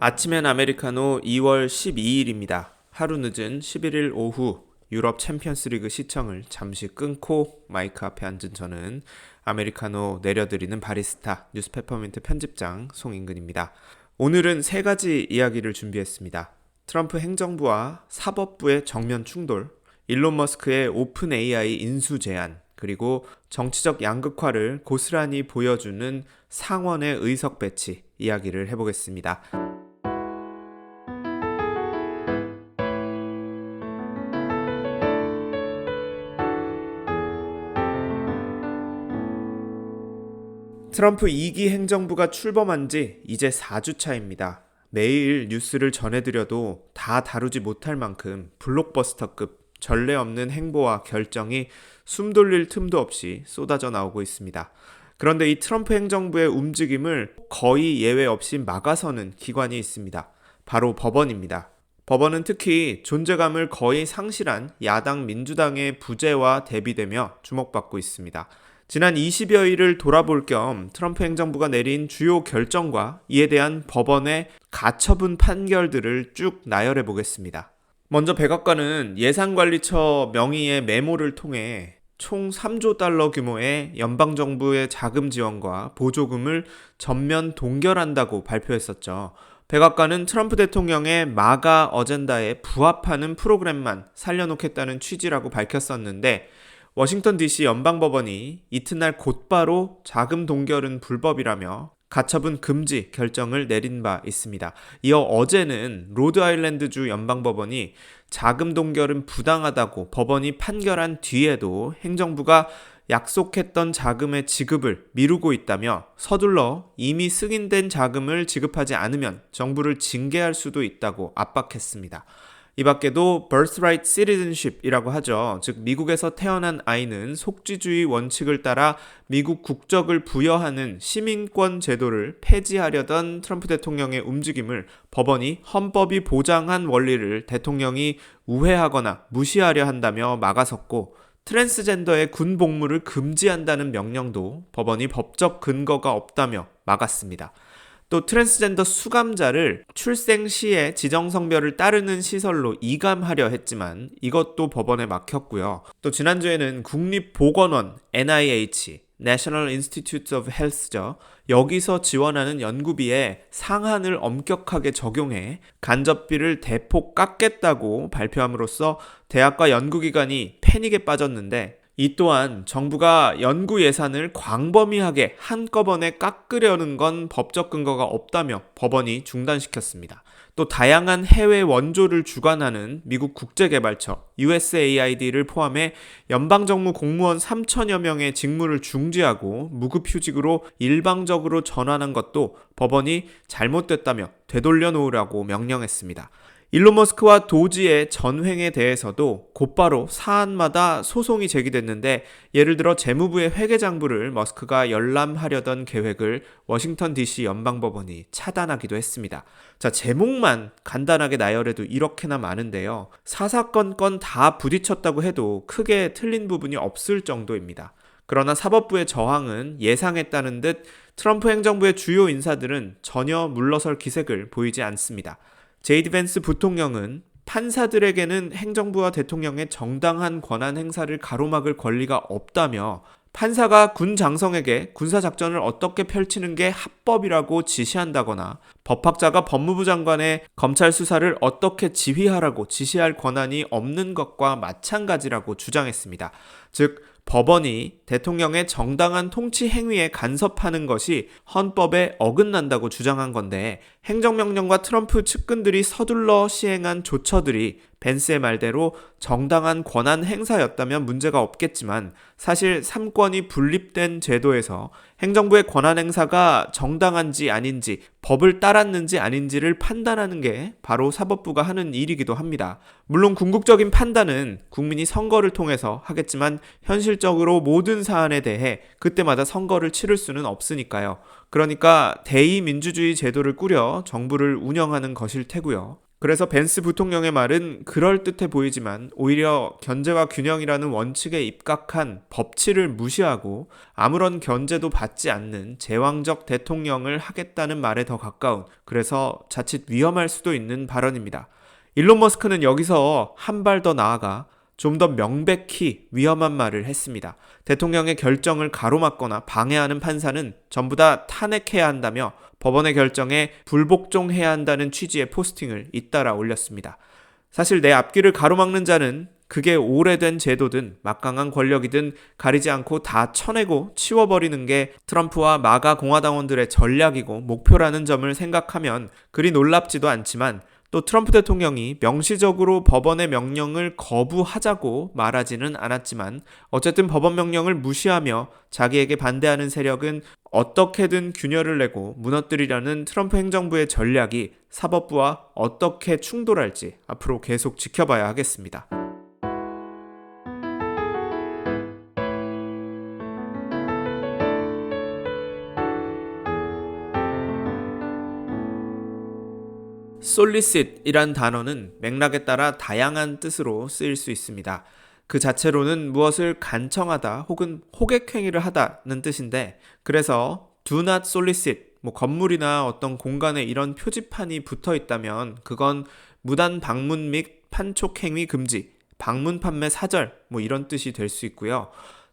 아침엔 아메리카노 2월 12일입니다. 하루 늦은 11일 오후 유럽 챔피언스리그 시청을 잠시 끊고 마이크 앞에 앉은 저는 아메리카노 내려드리는 바리스타 뉴스 페퍼민트 편집장 송인근입니다. 오늘은 세 가지 이야기를 준비했습니다. 트럼프 행정부와 사법부의 정면 충돌, 일론 머스크의 오픈 AI 인수 제안, 그리고 정치적 양극화를 고스란히 보여주는 상원의 의석 배치 이야기를 해보겠습니다. 트럼프 2기 행정부가 출범한 지 이제 4주 차입니다. 매일 뉴스를 전해드려도 다 다루지 못할 만큼 블록버스터급 전례 없는 행보와 결정이 숨 돌릴 틈도 없이 쏟아져 나오고 있습니다. 그런데 이 트럼프 행정부의 움직임을 거의 예외 없이 막아서는 기관이 있습니다. 바로 법원입니다. 법원은 특히 존재감을 거의 상실한 야당 민주당의 부재와 대비되며 주목받고 있습니다. 지난 20여일을 돌아볼 겸 트럼프 행정부가 내린 주요 결정과 이에 대한 법원의 가처분 판결들을 쭉 나열해 보겠습니다. 먼저 백악관은 예산관리처 명의의 메모를 통해 총 3조 달러 규모의 연방정부의 자금 지원과 보조금을 전면 동결한다고 발표했었죠. 백악관은 트럼프 대통령의 마가 어젠다에 부합하는 프로그램만 살려놓겠다는 취지라고 밝혔었는데 워싱턴 DC 연방법원이 이튿날 곧바로 자금 동결은 불법이라며 가처분 금지 결정을 내린 바 있습니다. 이어 어제는 로드아일랜드주 연방법원이 자금 동결은 부당하다고 법원이 판결한 뒤에도 행정부가 약속했던 자금의 지급을 미루고 있다며 서둘러 이미 승인된 자금을 지급하지 않으면 정부를 징계할 수도 있다고 압박했습니다. 이 밖에도 birthright citizenship이라고 하죠. 즉 미국에서 태어난 아이는 속지주의 원칙을 따라 미국 국적을 부여하는 시민권 제도를 폐지하려던 트럼프 대통령의 움직임을 법원이 헌법이 보장한 원리를 대통령이 우회하거나 무시하려 한다며 막아섰고, 트랜스젠더의 군 복무를 금지한다는 명령도 법원이 법적 근거가 없다며 막았습니다. 또 트랜스젠더 수감자를 출생 시에 지정 성별을 따르는 시설로 이감하려 했지만 이것도 법원에 막혔고요. 또 지난주에는 국립보건원 NIH, National Institutes of Health죠. 여기서 지원하는 연구비에 상한을 엄격하게 적용해 간접비를 대폭 깎겠다고 발표함으로써 대학과 연구기관이 패닉에 빠졌는데, 이 또한 정부가 연구 예산을 광범위하게 한꺼번에 깎으려는 건 법적 근거가 없다며 법원이 중단시켰습니다. 또 다양한 해외 원조를 주관하는 미국 국제개발처 USAID를 포함해 연방정부 공무원 3천여 명의 직무를 중지하고 무급휴직으로 일방적으로 전환한 것도 법원이 잘못됐다며 되돌려 놓으라고 명령했습니다. 일론 머스크와 도지의 전횡에 대해서도 곧바로 사안마다 소송이 제기됐는데, 예를 들어 재무부의 회계장부를 머스크가 열람하려던 계획을 워싱턴 DC 연방법원이 차단하기도 했습니다. 자, 제목만 간단하게 나열해도 이렇게나 많은데요. 사사건건 다 부딪혔다고 해도 크게 틀린 부분이 없을 정도입니다. 그러나 사법부의 저항은 예상했다는 듯 트럼프 행정부의 주요 인사들은 전혀 물러설 기색을 보이지 않습니다. 제이디 벤스 부통령은 판사들에게는 행정부와 대통령의 정당한 권한 행사를 가로막을 권리가 없다며 판사가 군 장성에게 군사작전을 어떻게 펼치는 게 합법이라고 지시한다거나 법학자가 법무부 장관의 검찰 수사를 어떻게 지휘하라고 지시할 권한이 없는 것과 마찬가지라고 주장했습니다. 즉 법원이 대통령의 정당한 통치 행위에 간섭하는 것이 헌법에 어긋난다고 주장한 건데, 행정명령과 트럼프 측근들이 서둘러 시행한 조처들이 벤스의 말대로 정당한 권한 행사였다면 문제가 없겠지만, 사실 3권이 분립된 제도에서 행정부의 권한 행사가 정당한지 아닌지, 법을 따랐는지 아닌지를 판단하는 게 바로 사법부가 하는 일이기도 합니다. 물론 궁극적인 판단은 국민이 선거를 통해서 하겠지만 현실적으로 모든 사안에 대해 그때마다 선거를 치를 수는 없으니까요. 그러니까 대의민주주의 제도를 꾸려 정부를 운영하는 것일 테고요. 그래서 벤스 부통령의 말은 그럴듯해 보이지만 오히려 견제와 균형이라는 원칙에 입각한 법치를 무시하고 아무런 견제도 받지 않는 제왕적 대통령을 하겠다는 말에 더 가까운, 그래서 자칫 위험할 수도 있는 발언입니다. 일론 머스크는 여기서 한 발 더 나아가 좀 더 명백히 위험한 말을 했습니다. 대통령의 결정을 가로막거나 방해하는 판사는 전부 다 탄핵해야 한다며 법원의 결정에 불복종해야 한다는 취지의 포스팅을 잇따라 올렸습니다. 사실 내 앞길을 가로막는 자는 그게 오래된 제도든 막강한 권력이든 가리지 않고 다 쳐내고 치워버리는 게 트럼프와 마가 공화당원들의 전략이고 목표라는 점을 생각하면 그리 놀랍지도 않지만, 또 트럼프 대통령이 명시적으로 법원의 명령을 거부하자고 말하지는 않았지만 어쨌든 법원 명령을 무시하며 자기에게 반대하는 세력은 어떻게든 균열을 내고 무너뜨리려는 트럼프 행정부의 전략이 사법부와 어떻게 충돌할지 앞으로 계속 지켜봐야 하겠습니다. solicit이란 단어는 맥락에 따라 다양한 뜻으로 쓰일 수 있습니다. 그 자체로는 무엇을 간청하다 혹은 호객행위를 하다는 뜻인데, 그래서 do not solicit, 건물이나 어떤 공간에 이런 표지판이 붙어 있다면 그건 무단 방문 및 판촉행위 금지, 방문 판매 사절 이런 뜻이 될 수 있고요.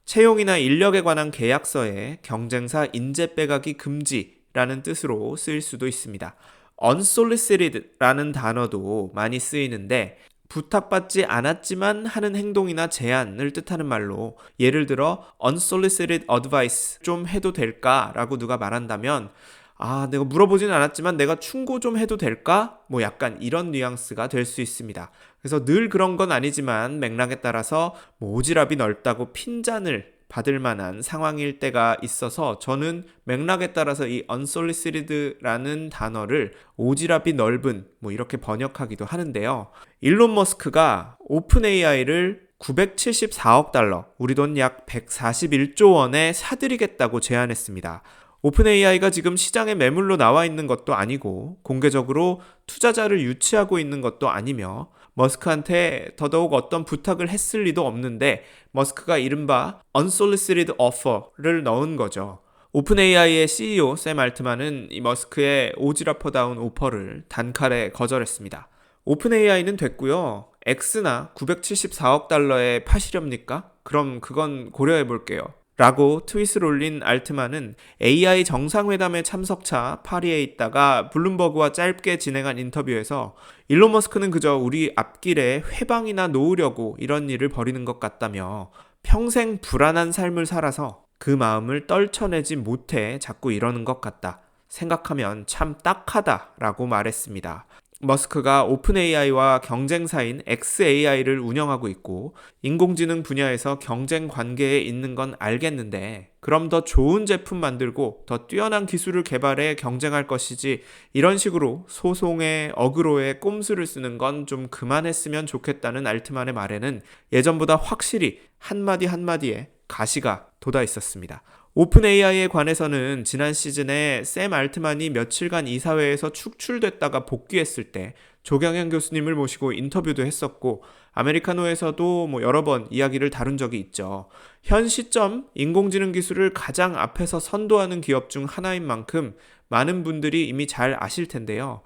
채용이나 인력에 관한 계약서에 경쟁사 인재 빼가기 금지라는 뜻으로 쓰일 수도 있습니다. unsolicited라는 단어도 많이 쓰이는데 부탁받지 않았지만 하는 행동이나 제안을 뜻하는 말로, 예를 들어 unsolicited advice 좀 해도 될까? 라고 누가 말한다면 내가 물어보진 않았지만 내가 충고 좀 해도 될까? 약간 이런 뉘앙스가 될 수 있습니다. 그래서 늘 그런 건 아니지만 맥락에 따라서 오지랖이 넓다고 핀잔을 받을 만한 상황일 때가 있어서 저는 맥락에 따라서 이 unsolicited라는 단어를 오지랖이 넓은 이렇게 번역하기도 하는데요. 일론 머스크가 오픈 AI를 974억 달러, 우리 돈 약 141조 원에 사들이겠다고 제안했습니다. 오픈 AI가 지금 시장에 매물로 나와 있는 것도 아니고 공개적으로 투자자를 유치하고 있는 것도 아니며 머스크한테 더더욱 어떤 부탁을 했을 리도 없는데 머스크가 이른바 unsolicited offer를 넣은 거죠. 오픈 AI의 CEO 샘 알트만은 이 머스크의 오지랖퍼다운 오퍼를 단칼에 거절했습니다. 오픈 AI는 됐고요. X나 974억 달러에 파시렵니까? 그럼 그건 고려해 볼게요. 라고 트윗을 올린 알트만은 AI 정상회담의 참석차 파리에 있다가 블룸버그와 짧게 진행한 인터뷰에서 일론 머스크는 그저 우리 앞길에 회방이나 놓으려고 이런 일을 벌이는 것 같다며 평생 불안한 삶을 살아서 그 마음을 떨쳐내지 못해 자꾸 이러는 것 같다. 생각하면 참 딱하다라고 말했습니다. 머스크가 오픈 AI와 경쟁사인 xAI를 운영하고 있고 인공지능 분야에서 경쟁 관계에 있는 건 알겠는데 그럼 더 좋은 제품 만들고 더 뛰어난 기술을 개발해 경쟁할 것이지 이런 식으로 소송에 어그로에 꼼수를 쓰는 건 좀 그만했으면 좋겠다는 알트만의 말에는 예전보다 확실히 한마디 한마디에 가시가 돋아 있었습니다. 오픈 AI에 관해서는 지난 시즌에 샘 알트만이 며칠간 이사회에서 축출됐다가 복귀했을 때 조경현 교수님을 모시고 인터뷰도 했었고 아메리카노에서도 여러 번 이야기를 다룬 적이 있죠. 현 시점 인공지능 기술을 가장 앞에서 선도하는 기업 중 하나인 만큼 많은 분들이 이미 잘 아실 텐데요.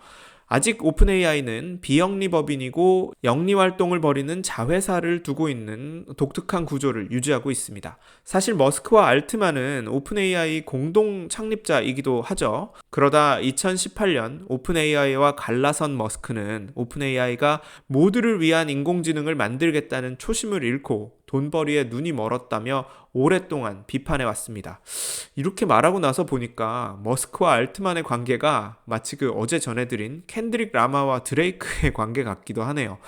아직 오픈 AI는 비영리법인이고 영리활동을 벌이는 자회사를 두고 있는 독특한 구조를 유지하고 있습니다. 사실 머스크와 알트만은 오픈 AI 공동 창립자이기도 하죠. 그러다 2018년 오픈 AI와 갈라선 머스크는 오픈 AI가 모두를 위한 인공지능을 만들겠다는 초심을 잃고 돈벌이에 눈이 멀었다며 오랫동안 비판해왔습니다. 이렇게 말하고 나서 보니까 머스크와 알트만의 관계가 마치 그 어제 전해드린 켄드릭 라마와 드레이크의 관계 같기도 하네요.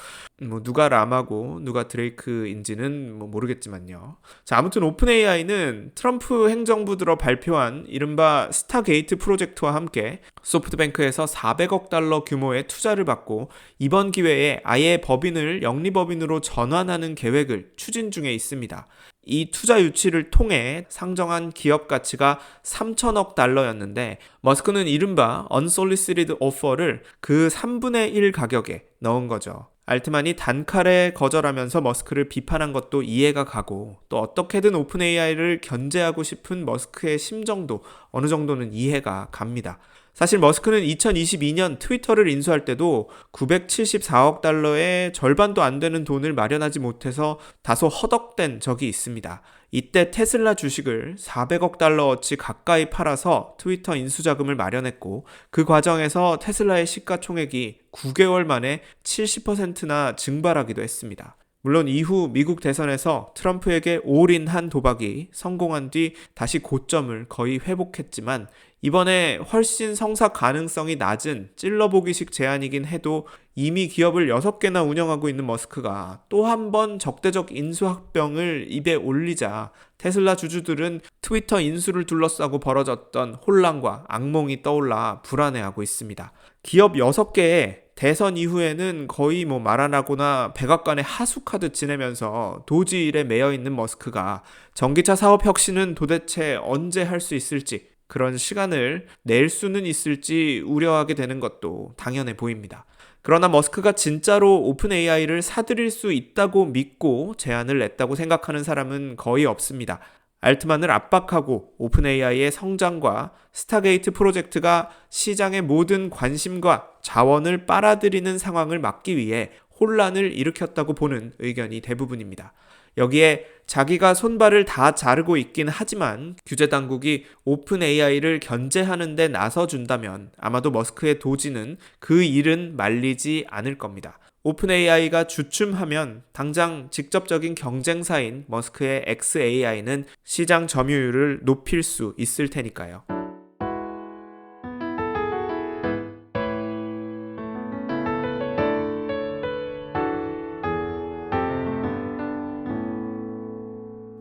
누가 라마고 누가 드레이크인지는 모르겠지만요. 자, 아무튼 오픈 AI는 트럼프 행정부 들어 발표한 이른바 스타게이트 프로젝트와 함께 소프트뱅크에서 400억 달러 규모의 투자를 받고 이번 기회에 아예 법인을 영리법인으로 전환하는 계획을 추진 중에 있습니다. 이 투자 유치를 통해 상정한 기업 가치가 3천억 달러였는데 머스크는 이른바 unsolicited offer를 그 3분의 1 가격에 넣은 거죠. 알트만이 단칼에 거절하면서 머스크를 비판한 것도 이해가 가고 또 어떻게든 오픈 AI를 견제하고 싶은 머스크의 심정도 어느 정도는 이해가 갑니다. 사실 머스크는 2022년 트위터를 인수할 때도 974억 달러의 절반도 안 되는 돈을 마련하지 못해서 다소 허덕된 적이 있습니다. 이때 테슬라 주식을 400억 달러어치 가까이 팔아서 트위터 인수 자금을 마련했고 그 과정에서 테슬라의 시가총액이 9개월 만에 70%나 증발하기도 했습니다. 물론 이후 미국 대선에서 트럼프에게 올인한 도박이 성공한 뒤 다시 고점을 거의 회복했지만 이번에 훨씬 성사 가능성이 낮은 찔러보기식 제안이긴 해도 이미 기업을 6개나 운영하고 있는 머스크가 또 한 번 적대적 인수합병을 입에 올리자 테슬라 주주들은 트위터 인수를 둘러싸고 벌어졌던 혼란과 악몽이 떠올라 불안해하고 있습니다. 기업 6개에 대선 이후에는 거의 말 안 하거나 백악관에 하숙하듯 지내면서 도지 일에 매여 있는 머스크가 전기차 사업 혁신은 도대체 언제 할 수 있을지 그런 시간을 낼 수는 있을지 우려하게 되는 것도 당연해 보입니다. 그러나 머스크가 진짜로 오픈 AI를 사들일 수 있다고 믿고 제안을 냈다고 생각하는 사람은 거의 없습니다. 알트만을 압박하고 오픈 AI의 성장과 스타게이트 프로젝트가 시장의 모든 관심과 자원을 빨아들이는 상황을 막기 위해 혼란을 일으켰다고 보는 의견이 대부분입니다. 여기에 자기가 손발을 다 자르고 있긴 하지만 규제 당국이 오픈 AI를 견제하는 데 나서준다면 아마도 머스크의 도지는 그 일은 말리지 않을 겁니다. 오픈 AI가 주춤하면 당장 직접적인 경쟁사인 머스크의 xAI는 시장 점유율을 높일 수 있을 테니까요.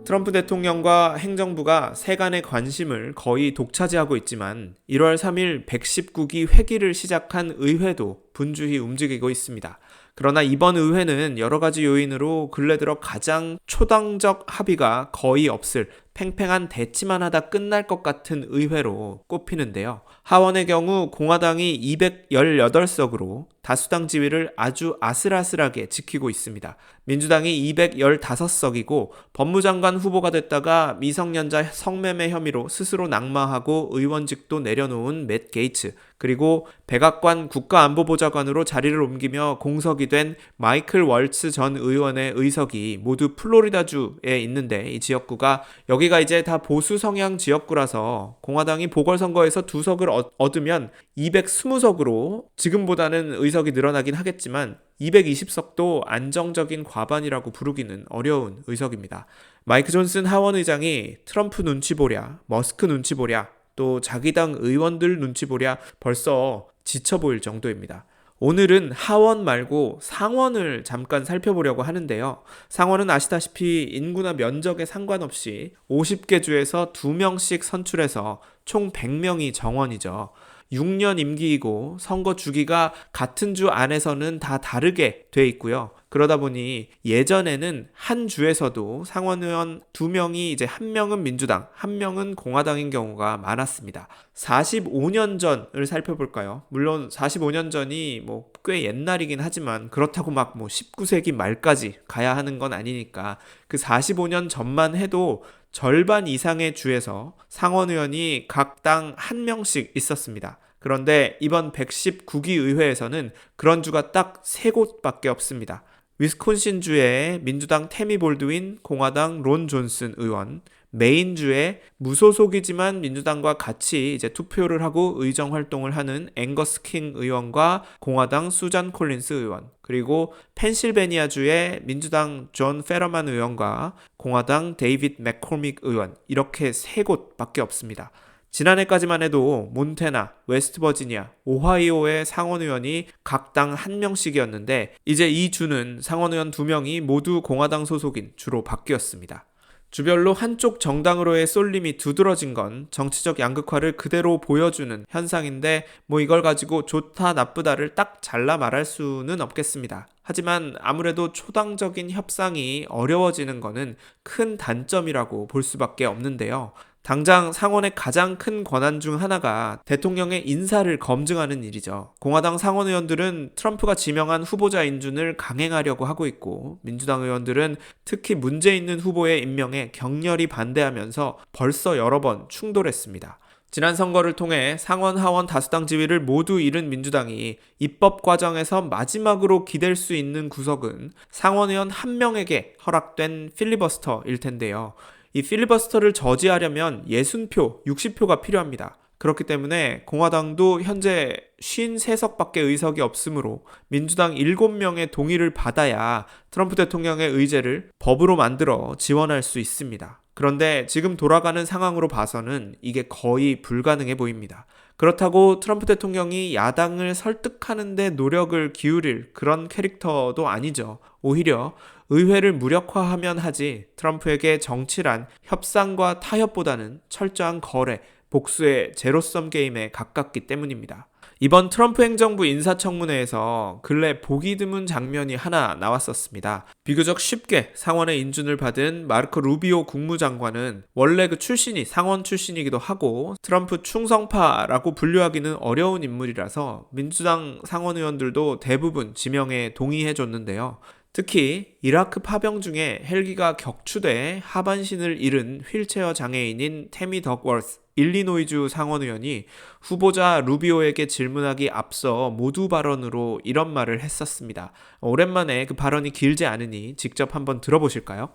트럼프 대통령과 행정부가 세간의 관심을 거의 독차지하고 있지만 1월 3일 119기 회기를 시작한 의회도 분주히 움직이고 있습니다. 그러나 이번 의회는 여러 가지 요인으로 근래 들어 가장 초당적 합의가 거의 없을 팽팽한 대치만 하다 끝날 것 같은 의회로 꼽히는데요. 하원의 경우 공화당이 218석으로 다수당 지위를 아주 아슬아슬하게 지키고 있습니다. 민주당이 215석이고 법무장관 후보가 됐다가 미성년자 성매매 혐의로 스스로 낙마하고 의원직도 내려놓은 맷 게이츠, 그리고 백악관 국가안보보좌관으로 자리를 옮기며 공석이 된 마이클 월츠 전 의원의 의석이 모두 플로리다주에 있는데 이 지역구가 여기가 이제 다 보수 성향 지역구라서 공화당이 보궐선거에서 2석을 얻으면 220석으로 지금보다는 의석이 늘어나긴 하겠지만 220석도 안정적인 과반이라고 부르기는 어려운 의석입니다. 마이크 존슨 하원 의장이 트럼프 눈치 보랴, 머스크 눈치 보랴, 또 자기 당 의원들 눈치 보랴 벌써 지쳐 보일 정도입니다. 오늘은 하원 말고 상원을 잠깐 살펴보려고 하는데요. 상원은 아시다시피 인구나 면적에 상관없이 50개 주에서 2명씩 선출해서 총 100명이 정원이죠. 6년 임기이고 선거 주기가 같은 주 안에서는 다 다르게 돼 있고요. 그러다 보니 예전에는 한 주에서도 상원의원 2명이 이제 1명은 민주당, 1명은 공화당인 경우가 많았습니다. 45년 전을 살펴볼까요? 물론 45년 전이 꽤 옛날이긴 하지만 그렇다고 19세기 말까지 가야 하는 건 아니니까 그 45년 전만 해도 절반 이상의 주에서 상원의원이 각 당 1명씩 있었습니다. 그런데 이번 119기 의회에서는 그런 주가 딱 3곳밖에 없습니다. 위스콘신주의 민주당 태미 볼드윈, 공화당 론 존슨 의원, 메인주의 무소속이지만 민주당과 같이 이제 투표를 하고 의정 활동을 하는 앵거스 킹 의원과 공화당 수잔 콜린스 의원, 그리고 펜실베니아주의 민주당 존 페러만 의원과 공화당 데이빗 맥코믹 의원, 이렇게 3곳밖에 없습니다. 지난해까지만 해도 몬태나, 웨스트버지니아, 오하이오의 상원의원이 각 당 1명씩이었는데 이제 이 주는 상원의원 2명이 모두 공화당 소속인 주로 바뀌었습니다. 주별로 한쪽 정당으로의 쏠림이 두드러진 건 정치적 양극화를 그대로 보여주는 현상인데 이걸 가지고 좋다 나쁘다를 딱 잘라 말할 수는 없겠습니다. 하지만 아무래도 초당적인 협상이 어려워지는 것은 큰 단점이라고 볼 수밖에 없는데요. 당장 상원의 가장 큰 권한 중 하나가 대통령의 인사를 검증하는 일이죠. 공화당 상원 의원들은 트럼프가 지명한 후보자 인준을 강행하려고 하고 있고, 민주당 의원들은 특히 문제 있는 후보의 임명에 격렬히 반대하면서 벌써 여러 번 충돌했습니다. 지난 선거를 통해 상원 하원 다수당 지위를 모두 잃은 민주당이 입법 과정에서 마지막으로 기댈 수 있는 구석은 상원 의원 한 명에게 허락된 필리버스터일 텐데요. 이 필리버스터를 저지하려면 60표, 60표가 필요합니다. 그렇기 때문에 공화당도 현재 53석밖에 의석이 없으므로 민주당 7명의 동의를 받아야 트럼프 대통령의 의제를 법으로 만들어 지원할 수 있습니다. 그런데 지금 돌아가는 상황으로 봐서는 이게 거의 불가능해 보입니다. 그렇다고 트럼프 대통령이 야당을 설득하는 데 노력을 기울일 그런 캐릭터도 아니죠. 오히려 의회를 무력화하면 하지 트럼프에게 정치란 협상과 타협보다는 철저한 거래, 복수의 제로섬 게임에 가깝기 때문입니다. 이번 트럼프 행정부 인사청문회에서 근래 보기 드문 장면이 하나 나왔었습니다. 비교적 쉽게 상원의 인준을 받은 마르코 루비오 국무장관은 원래 그 출신이 상원 출신이기도 하고 트럼프 충성파라고 분류하기는 어려운 인물이라서 민주당 상원 의원들도 대부분 지명에 동의해줬는데요. 특히 이라크 파병 중에 헬기가 격추돼 하반신을 잃은 휠체어 장애인인 태미 덕워스 일리노이주 상원의원이 후보자 루비오에게 질문하기 앞서 모두 발언으로 이런 말을 했었습니다. 오랜만에 그 발언이 길지 않으니 직접 한번 들어보실까요?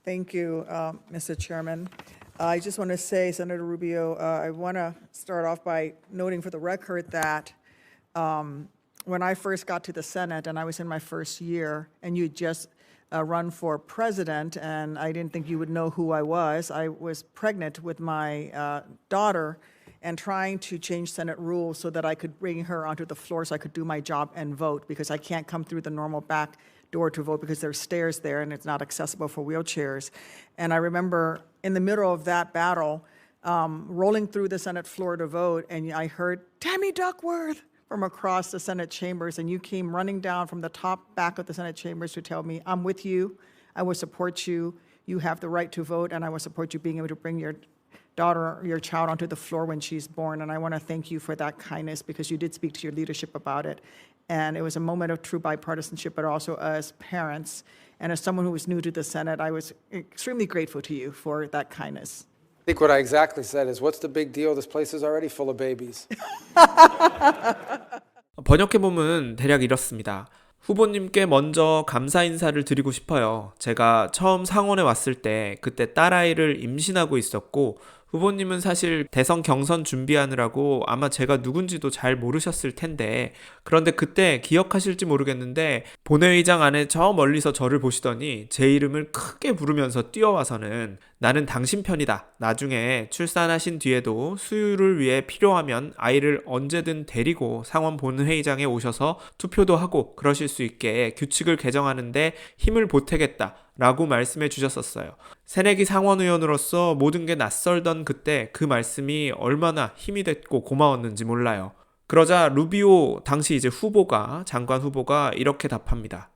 Thank you, Mr. Chairman. I just want to say, Senator Rubio, I want to start off by noting for the record that when I first got to the Senate and I was in my first year and you just run for president and I didn't think you would know who I was pregnant with my daughter and trying to change Senate rules so that I could bring her onto the floor so I could do my job and vote because I can't come through the normal back door to vote because there's stairs there and it's not accessible for wheelchairs. And I remember in the middle of that battle, rolling through the Senate floor to vote, and I heard, "Tammy Duckworth," from across the Senate chambers, and you came running down from the top back of the Senate chambers to tell me, "I'm with you, I will support you, you have the right to vote, and I will support you being able to bring your daughter, your child onto the floor when she's born." And I want to thank you for that kindness because you did speak to your leadership about it. And it was a moment of true bipartisanship, but also as parents. And as someone who was new to the Senate, I was extremely grateful to you for that kindness. I think what I exactly said is, what's the big deal? This place is already full of babies. 번역해보면 대략 이렇습니다. 후보님께 먼저 감사 인사를 드리고 싶어요. 제가 처음 상원에 왔을 때 그때 딸아이를 임신하고 있었고 후보님은 사실 대선 경선 준비하느라고 아마 제가 누군지도 잘 모르셨을 텐데 그런데 그때 기억하실지 모르겠는데 본회의장 안에 저 멀리서 저를 보시더니 제 이름을 크게 부르면서 뛰어와서는 "나는 당신 편이다. 나중에 출산하신 뒤에도 수유를 위해 필요하면 아이를 언제든 데리고 상원 본회의장에 오셔서 투표도 하고 그러실 수 있게 규칙을 개정하는데 힘을 보태겠다 라고 말씀해 주셨었어요. 새내기 상원의원으로서 모든 게 낯설던 그때 그 말씀이 얼마나 힘이 됐고 고마웠는지 몰라요. 그러자 루비오 당시 이제 장관 후보가 이렇게 답합니다.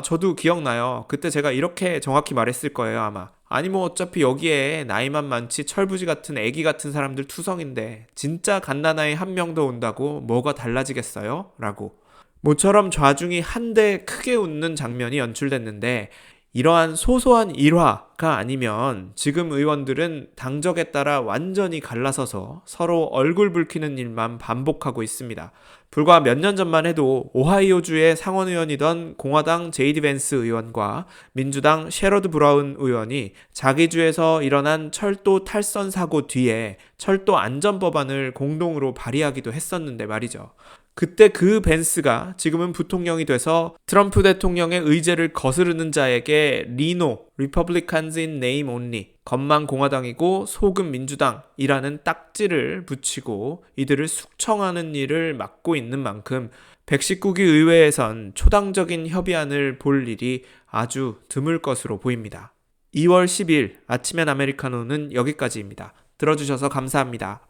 저도 기억나요. 그때 제가 이렇게 정확히 말했을 거예요, 아마. 아니 뭐 어차피 여기에 나이만 많지 철부지 같은 애기 같은 사람들 투성인데 진짜 갓난아이 한 명 더 온다고 뭐가 달라지겠어요? 라고. 모처럼 좌중이 한데 크게 웃는 장면이 연출됐는데 이러한 소소한 일화가 아니면 지금 의원들은 당적에 따라 완전히 갈라서서 서로 얼굴 붉히는 일만 반복하고 있습니다. 불과 몇 년 전만 해도 오하이오주의 상원의원이던 공화당 제이디 벤스 의원과 민주당 셰러드 브라운 의원이 자기 주에서 일어난 철도 탈선 사고 뒤에 철도 안전법안을 공동으로 발의하기도 했었는데 말이죠. 그때 그 벤스가 지금은 부통령이 돼서 트럼프 대통령의 의제를 거스르는 자에게 리노, Republicans in name only, 겉만 공화당이고 속은 민주당이라는 딱지를 붙이고 이들을 숙청하는 일을 맡고 있는 만큼 119기 의회에선 초당적인 협의안을 볼 일이 아주 드물 것으로 보입니다. 2월 10일 아침엔 아메리카노는 여기까지입니다. 들어주셔서 감사합니다.